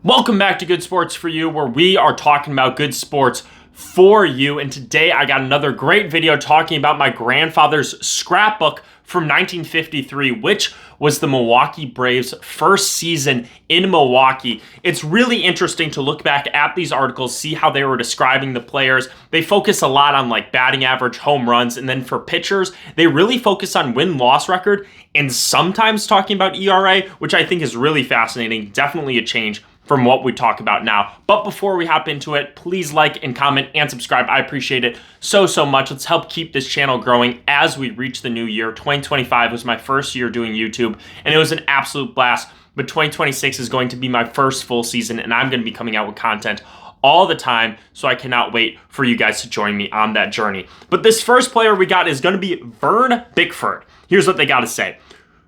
Welcome back to Good Sports for You, where we are talking about good sports for you. And today I got another great video talking about my grandfather's scrapbook from 1953, which was the Milwaukee Braves' first season in Milwaukee. It's really interesting to look back at these articles, see how they were describing the players. They focus a lot on like batting average, home runs, and then for pitchers, they really focus on win-loss record and sometimes talking about ERA, which I think is really fascinating. Definitely a change from what we talk about now. But before we hop into it, please like and comment and subscribe. I appreciate it so much. Let's help keep this channel growing as we reach the new year. 2025 was my first year doing YouTube, and it was an absolute blast. But 2026 is going to be my first full season, and I'm going to be coming out with content all the time, so I cannot wait for you guys to join me on that journey. But this first player we got is going to be Vern Bickford. Here's what they got to say.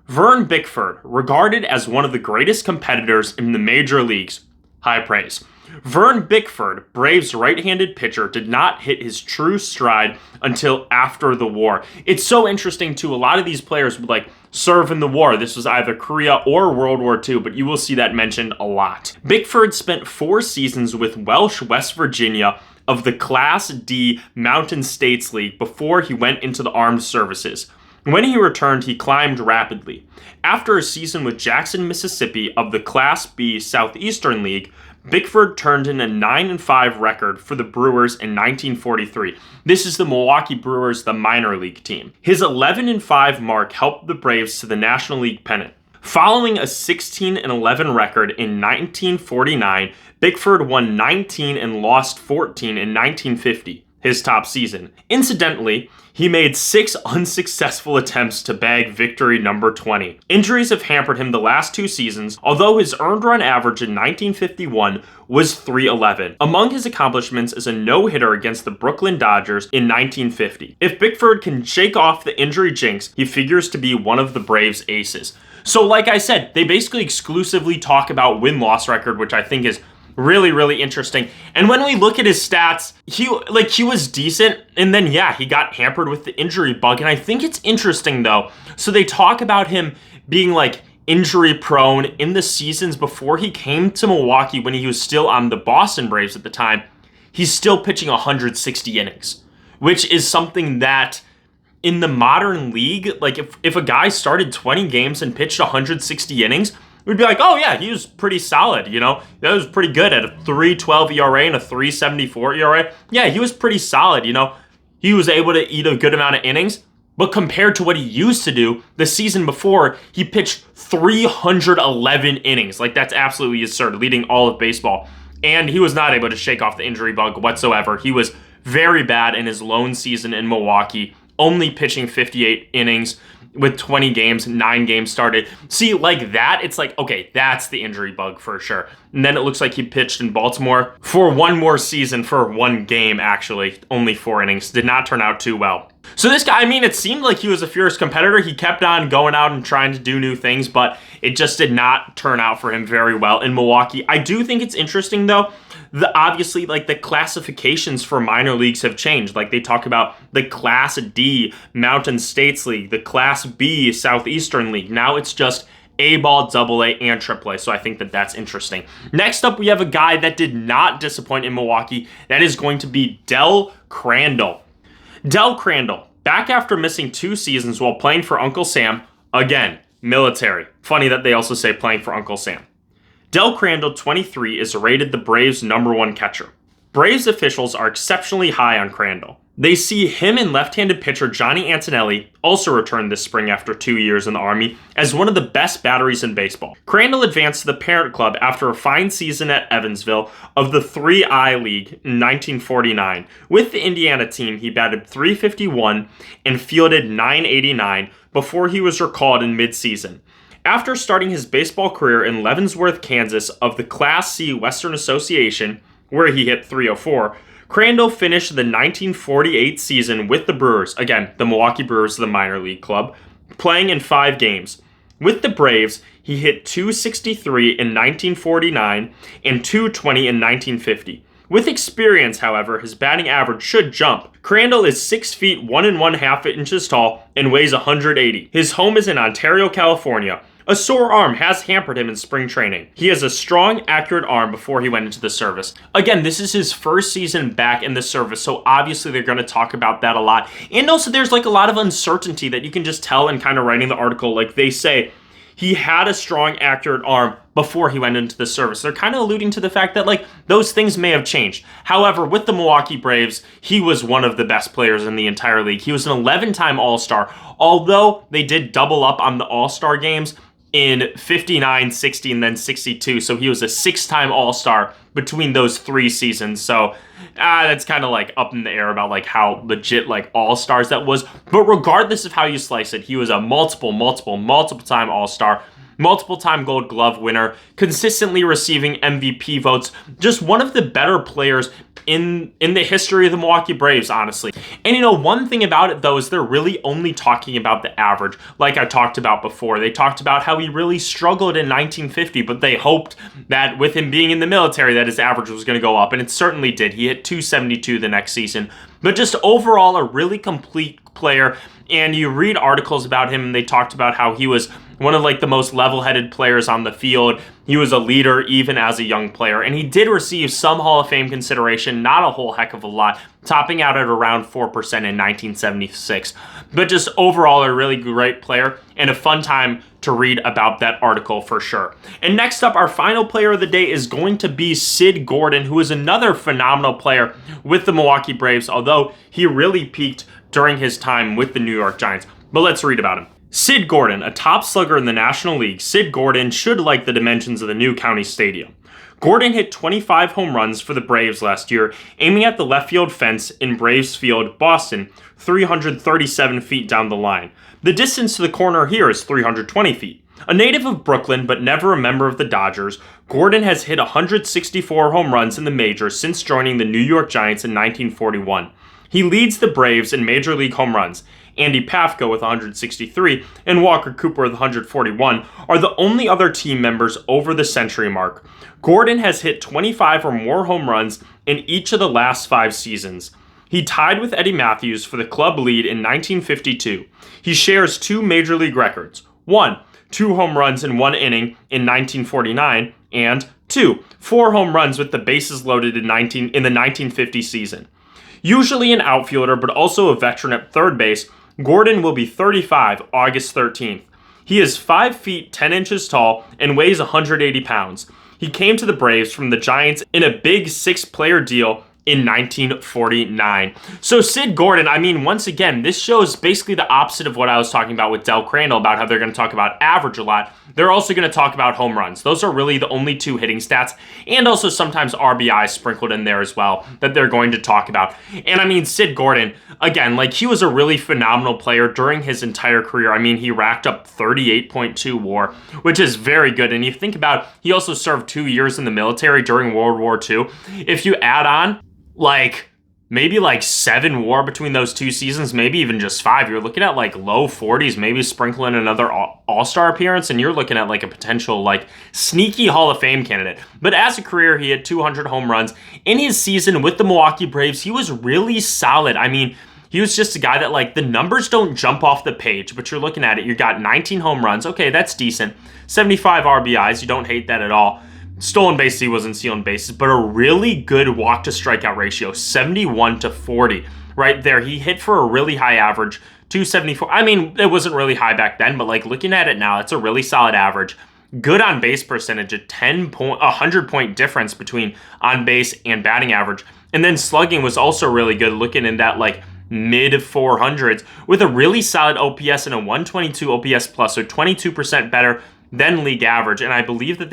Vern Bickford, regarded as one of the greatest competitors in the major leagues. High praise. Vern Bickford, Braves' right-handed pitcher, did not hit his true stride until after the war. It's so interesting, too. A lot of these players would serve in the war. This was either Korea or World War II, but you will see that mentioned a lot. Bickford spent 4 seasons with Welsh West Virginia of the Class D Mountain States League before he went into the armed services. When he returned, he climbed rapidly. After a season with Jackson, Mississippi of the Class B Southeastern League, Bickford turned in a 9-5 record for the Brewers in 1943. This is the Milwaukee Brewers, the minor league team. His 11-5 mark helped the Braves to the National League pennant. Following a 16-11 record in 1949, Bickford won 19 and lost 14 in 1950. His top season. Incidentally, he made 6 unsuccessful attempts to bag victory number 20. Injuries have hampered him the last 2 seasons, although his earned run average in 1951 was .311. Among his accomplishments is a no-hitter against the Brooklyn Dodgers in 1950. If Bickford can shake off the injury jinx, he figures to be one of the Braves' aces. So like I said, they basically exclusively talk about win-loss record, which I think is really interesting. And when we look at his stats, he was decent, and then he got hampered with the injury bug. And I think it's interesting though. So they talk about him being injury prone in the seasons before he came to Milwaukee when he was still on the Boston Braves at the time. He's still pitching 160 innings, which is something that in the modern league, if a guy started 20 games and pitched 160 innings, we'd be like, oh yeah, he was pretty solid, That was pretty good at a 3.12 ERA and a 3.74 ERA. Yeah, he was pretty solid, He was able to eat a good amount of innings, but compared to what he used to do the season before, he pitched 311 innings. That's absolutely absurd, leading all of baseball. And he was not able to shake off the injury bug whatsoever. He was very bad in his lone season in Milwaukee, only pitching 58 innings. With 20 games, 9 games started. See, that, it's okay, that's the injury bug for sure. And then it looks like he pitched in Baltimore for one more season for 1 game, actually. Only 4 innings. Did not turn out too well. So this guy, it seemed like he was a fierce competitor. He kept on going out and trying to do new things, but it just did not turn out for him very well in Milwaukee. I do think it's interesting, though. Obviously, the classifications for minor leagues have changed. They talk about the Class D Mountain States League, the Class B Southeastern League. Now it's just A-ball, AA, and AAA. So I think that that's interesting. Next up, we have a guy that did not disappoint in Milwaukee. That is going to be Del Crandall. Del Crandall, back after missing 2 seasons while playing for Uncle Sam, again, military. Funny that they also say playing for Uncle Sam. Del Crandall, 23, is rated the Braves' #1 catcher. Braves officials are exceptionally high on Crandall. They see him and left-handed pitcher Johnny Antonelli, also returned this spring after 2 years in the Army, as one of the best batteries in baseball. Crandall advanced to the parent club after a fine season at Evansville of the 3I League in 1949. With the Indiana team, he batted .351 and fielded .989 before he was recalled in midseason. After starting his baseball career in Leavenworth, Kansas of the Class C Western Association, where he hit .304, Crandall finished the 1948 season with the Brewers, again, the Milwaukee Brewers, the minor league club, playing in 5 games. With the Braves, he hit .263 in 1949 and .220 in 1950. With experience, however, his batting average should jump. Crandall is 6 feet 1 1/2 inches tall and weighs 180. His home is in Ontario, California, A sore arm has hampered him in spring training. He has a strong, accurate arm before he went into the service. Again, this is his first season back in the service, so obviously they're going to talk about that a lot. And also there's like a lot of uncertainty that you can just tell in kind of writing the article. Like they say, he had a strong, accurate arm before he went into the service. They're kind of alluding to the fact that like those things may have changed. However, with the Milwaukee Braves, he was one of the best players in the entire league. He was an 11-time All-Star. Although they did double up on the All-Star games in 59, 60, and then 62. So he was a 6-time All-Star between those 3 seasons. So that's kind of like up in the air about like how legit like All-Stars that was. But regardless of how you slice it, he was a multiple time All-Star, multiple time Gold Glove winner, consistently receiving MVP votes, just one of the better players in the history of the Milwaukee Braves, honestly. And you know, one thing about it though is they're really only talking about the average. Like I talked about before, they talked about how he really struggled in 1950, but they hoped that with him being in the military that his average was going to go up, and it certainly did. He hit 272 the next season. But just overall a really complete player. And you read articles about him and they talked about how he was one of like the most level-headed players on the field. He was a leader even as a young player, and he did receive some Hall of Fame consideration, not a whole heck of a lot, topping out at around 4% in 1976. But just overall a really great player and a fun time to read about that article for sure. And next up, our final player of the day is going to be Sid Gordon, who is another phenomenal player with the Milwaukee Braves, although he really peaked during his time with the New York Giants. But let's read about him. Sid Gordon, a top slugger in the National League, Sid Gordon should like the dimensions of the new county stadium. Gordon hit 25 home runs for the Braves last year, aiming at the left field fence in Braves Field, Boston, 337 feet down the line. The distance to the corner here is 320 feet. A native of Brooklyn, but never a member of the Dodgers, Gordon has hit 164 home runs in the majors since joining the New York Giants in 1941. He leads the Braves in Major League home runs. Andy Pafko with 163 and Walker Cooper with 141 are the only other team members over the century mark. Gordon has hit 25 or more home runs in each of the last 5 seasons. He tied with Eddie Matthews for the club lead in 1952. He shares 2 Major League records. 1, 2 home runs in 1 inning in 1949, and 2, 4 home runs with the bases loaded in the 1950 season. Usually an outfielder, but also a veteran at third base, Gordon will be 35 August 13th. He is 5 feet 10 inches tall and weighs 180 pounds. He came to the Braves from the Giants in a big 6-player deal in 1949. So Sid Gordon, I mean, once again, this shows basically the opposite of what I was talking about with Del Crandall about how they're going to talk about average a lot. They're also going to talk about home runs. Those are really the only 2 hitting stats, and also sometimes RBI sprinkled in there as well that they're going to talk about. And I mean, Sid Gordon, again, like he was a really phenomenal player during his entire career. I mean, he racked up 38.2 WAR, which is very good. And you think about, he also served 2 years in the military during World War II. If you add on like maybe like 7 WAR between those 2 seasons, maybe even just 5. You're looking at like low 40s, maybe sprinkle in another All-Star appearance, and you're looking at like a potential like sneaky Hall of Fame candidate. But as a career, he had 200 home runs. In his season with the Milwaukee Braves, he was really solid. I mean, he was just a guy that like the numbers don't jump off the page, but you're looking at it, you got 19 home runs. Okay, that's decent. 75 RBIs, you don't hate that at all. Stolen bases, he wasn't stealing bases, but a really good walk to strikeout ratio, 71-40. Right there, he hit for a really high average, 274. I mean, it wasn't really high back then, but like looking at it now, it's a really solid average. Good on base percentage, a 100-point difference between on base and batting average. And then slugging was also really good, looking in that like mid 400s with a really solid OPS and a 122 OPS plus, so 22% better than league average. And I believe that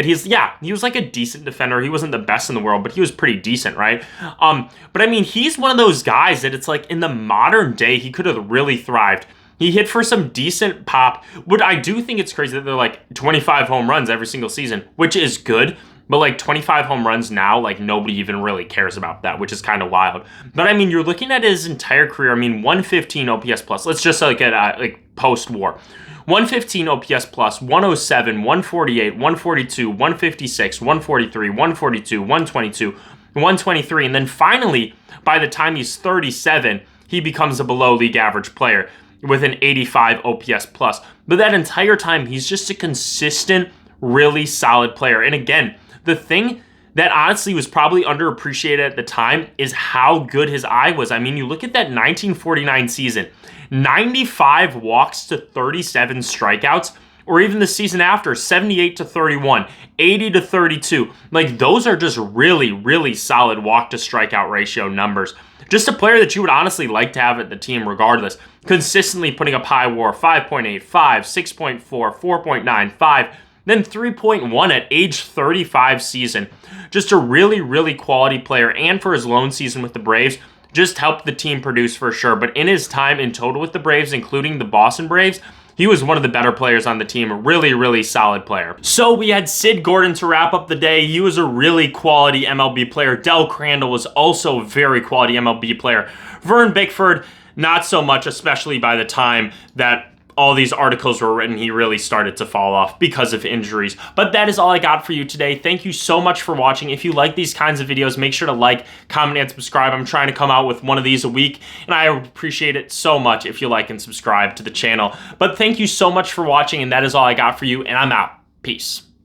he was like a decent defender. He wasn't the best in the world, but he was pretty decent, right? But I mean, he's one of those guys that it's like in the modern day, he could have really thrived. He hit for some decent pop, but I do think it's crazy that they're like 25 home runs every single season, which is good. But like 25 home runs now, like nobody even really cares about that, which is kind of wild. But I mean, you're looking at his entire career. I mean, 115 OPS plus. Let's just like at like post-war. 115 OPS plus, 107, 148, 142, 156, 143, 142, 122, 123. And then finally, by the time he's 37, he becomes a below league average player. with an 85 OPS plus. But that entire time, he's just a consistent, really solid player. And again, the thing that honestly was probably underappreciated at the time is how good his eye was. I mean, you look at that 1949 season, 95 walks to 37 strikeouts, or even the season after, 78 to 31, 80 to 32. Like, those are just really, really solid walk to strikeout ratio numbers. Just a player that you would honestly like to have at the team regardless. Consistently putting up high WAR, 5.85, 6.4, 4.95, then 3.1 at age 35 season. Just a really, really quality player, and for his lone season with the Braves, just helped the team produce for sure. But in his time in total with the Braves, including the Boston Braves, he was one of the better players on the team, a really, really solid player. So we had Sid Gordon to wrap up the day. He was a really quality MLB player. Del Crandall was also a very quality MLB player. Vern Bickford, not so much, especially by the time that all these articles were written, he really started to fall off because of injuries. But that is all I got for you today. Thank you so much for watching. If you like these kinds of videos, make sure to like, comment, and subscribe. I'm trying to come out with one of these a week, and I appreciate it so much if you like and subscribe to the channel. But thank you so much for watching, and that is all I got for you, and I'm out. Peace.